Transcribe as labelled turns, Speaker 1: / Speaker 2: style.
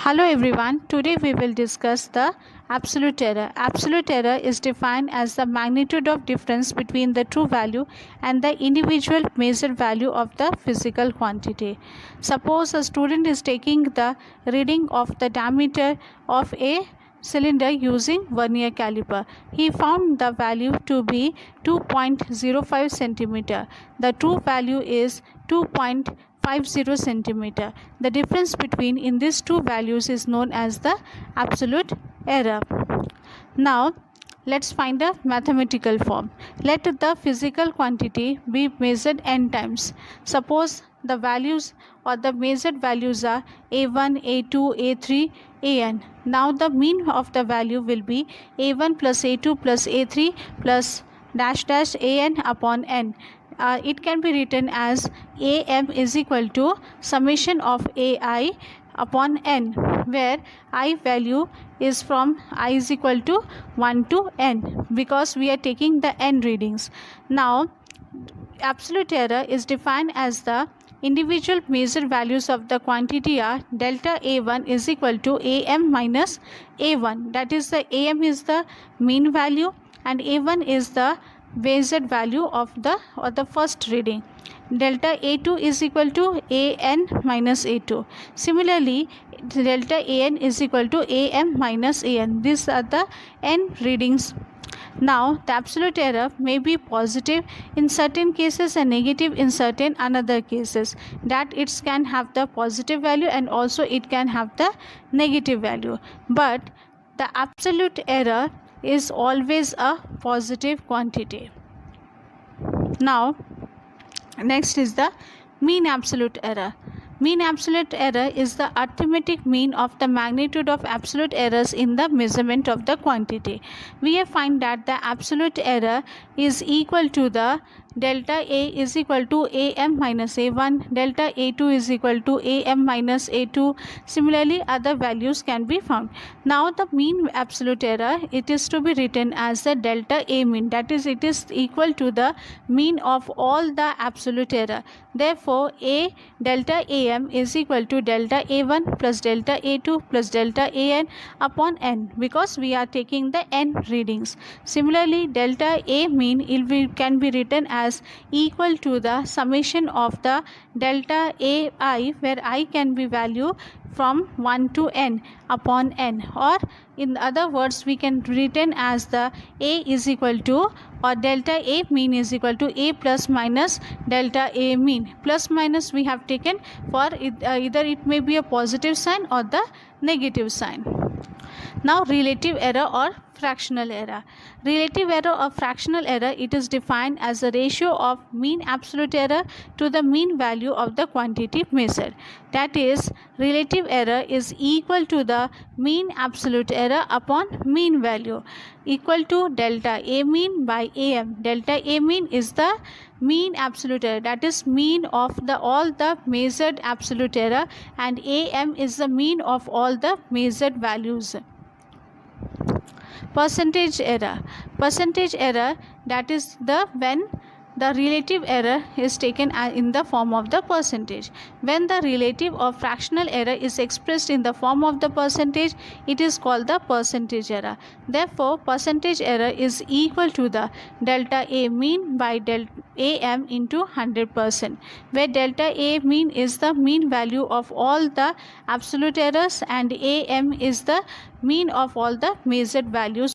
Speaker 1: Hello everyone, today we will discuss the absolute error. Absolute error is defined as the magnitude of difference between the true value and the individual measured value of the physical quantity. Suppose a student is taking the reading of the diameter of a cylinder using vernier caliper. He found the value to be 2.05 centimeter. The true value is 2.50 centimeter. The difference between in these two values is known as the absolute error. Now let's find a mathematical form. Let the physical quantity be measured n times. Suppose the values or the measured values are a1, a2, a3, an. Now the mean of the value will be a1 plus a2 plus a3 plus dash dash an upon n. It can be written as am is equal to summation of ai upon n, where I value is from I is equal to 1 to n, because we are taking the n readings. Now absolute error is defined as the individual measured values of the quantity are delta a1 is equal to am minus a1, that is the am is the mean value and a1 is the measured value of the first reading. Delta a2 is equal to an minus a2. Similarly, delta an is equal to am minus an. These are the n readings. Now the absolute error may be positive in certain cases and negative in certain another cases, that it can have the positive value and also it can have the negative value, but the absolute error is always a positive quantity. Now next is the mean absolute error. Mean absolute error is the arithmetic mean of the magnitude of absolute errors in the measurement of the quantity. We have find that the absolute error is equal to the delta a is equal to am minus a1, delta a2 is equal to am minus a2. Similarly, other values can be found. Now the mean absolute error, it is to be written as the delta a mean, that is it is equal to the mean of all the absolute error. Therefore a delta am is equal to delta a1 plus delta a2 plus delta an upon n, because we are taking the n readings. Similarly, delta a mean can be written as equal to the summation of the delta ai, where I can be value from 1 to n upon n, or in other words we can written as the a is equal to, or delta a mean is equal to a plus minus delta a mean. Plus minus we have taken for either it may be a positive sign or the negative sign. Now relative error or fractional error. Relative error or fractional error, it is defined as the ratio of mean absolute error to the mean value of the quantity measured. That is, relative error is equal to the mean absolute error upon mean value, equal to delta a mean by am. Delta a mean is the mean absolute error, that is mean of all the measured absolute error, and am is the mean of all the measured values. Percentage error. Percentage error, that is the when the relative error is taken in the form of the percentage. When the relative or fractional error is expressed in the form of the percentage, it is called the percentage error. Therefore, percentage error is equal to the delta a mean by delta am into 100%, where delta a mean is the mean value of all the absolute errors and am is the mean of all the measured values.